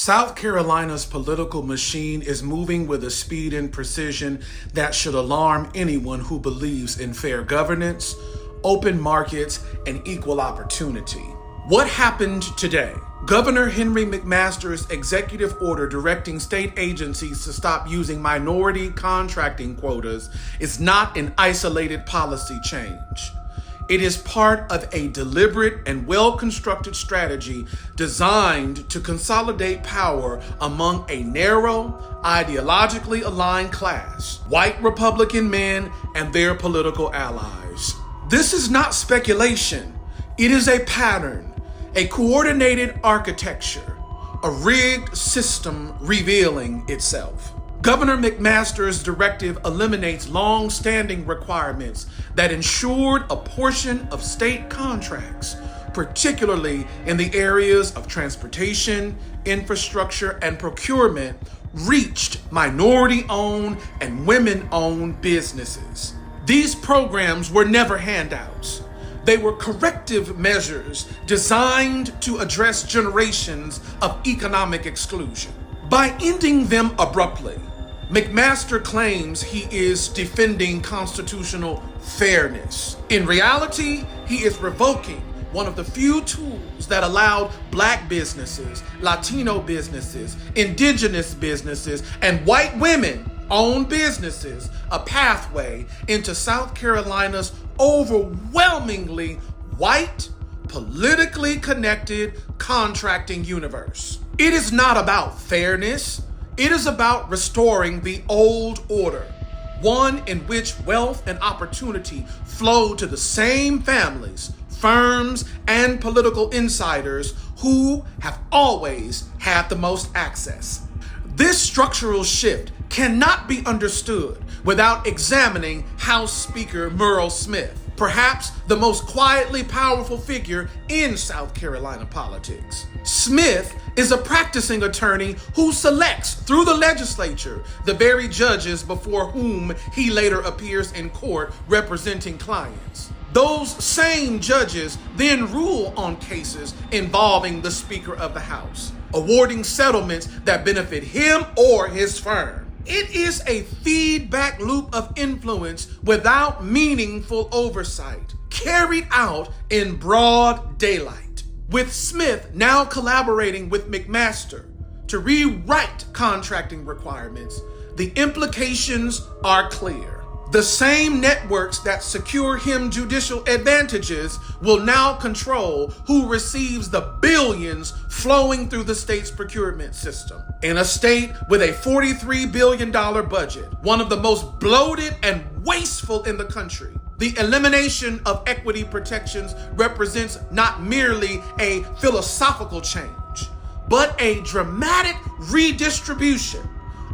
South Carolina's political machine is moving with a speed and precision that should alarm anyone who believes in fair governance, open markets, and equal opportunity. What happened today? Governor Henry McMaster's executive order directing state agencies to stop using minority contracting quotas is not an isolated policy change. It is part of a deliberate and well-constructed strategy designed to consolidate power among a narrow, ideologically aligned class, white Republican men and their political allies. This is not speculation. It is a pattern, a coordinated architecture, a rigged system revealing itself. Governor McMaster's directive eliminates long-standing requirements that ensured a portion of state contracts, particularly in the areas of transportation, infrastructure, and procurement, reached minority-owned and women-owned businesses. These programs were never handouts. They were corrective measures designed to address generations of economic exclusion. By ending them abruptly, McMaster claims he is defending constitutional fairness. In reality, he is revoking one of the few tools that allowed Black businesses, Latino businesses, indigenous businesses, and white women-owned businesses a pathway into South Carolina's overwhelmingly white, politically connected contracting universe. It is not about fairness. It is about restoring the old order, one in which wealth and opportunity flow to the same families, firms, and political insiders who have always had the most access. This structural shift cannot be understood without examining House Speaker Murrell Smith, perhaps the most quietly powerful figure in South Carolina politics. Smith is a practicing attorney who selects through the legislature the very judges before whom he later appears in court representing clients. Those same judges then rule on cases involving the Speaker of the House, awarding settlements that benefit him or his firm. It is a feedback loop of influence without meaningful oversight, carried out in broad daylight. With Smith now collaborating with McMaster to rewrite contracting requirements, the implications are clear. The same networks that secure him judicial advantages will now control who receives the billions flowing through the state's procurement system. In a state with a $43 billion budget, one of the most bloated and wasteful in the country, the elimination of equity protections represents not merely a philosophical change, but a dramatic redistribution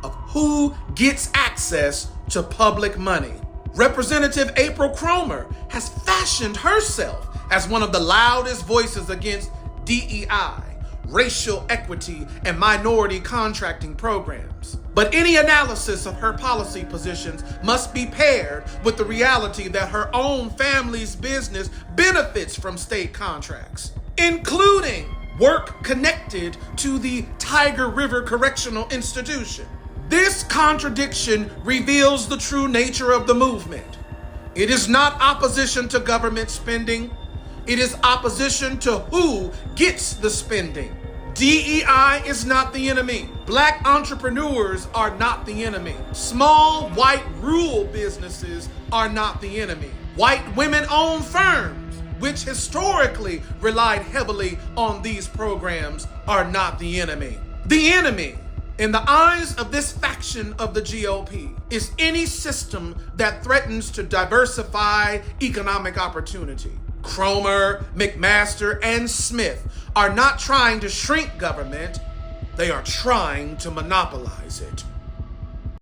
of who gets access to public money. Representative April Cromer has fashioned herself as one of the loudest voices against DEI, racial equity, and minority contracting programs. But any analysis of her policy positions must be paired with the reality that her own family's business benefits from state contracts, including work connected to the Tiger River Correctional Institution. This contradiction reveals the true nature of the movement. It is not opposition to government spending. It is opposition to who gets the spending. DEI is not the enemy. Black entrepreneurs are not the enemy. Small white rural businesses are not the enemy. White women-owned firms, which historically relied heavily on these programs, are not the enemy. The enemy, in the eyes of this faction of the GOP, is any system that threatens to diversify economic opportunity. Cromer, McMaster, and Smith are not trying to shrink government. They are trying to monopolize it.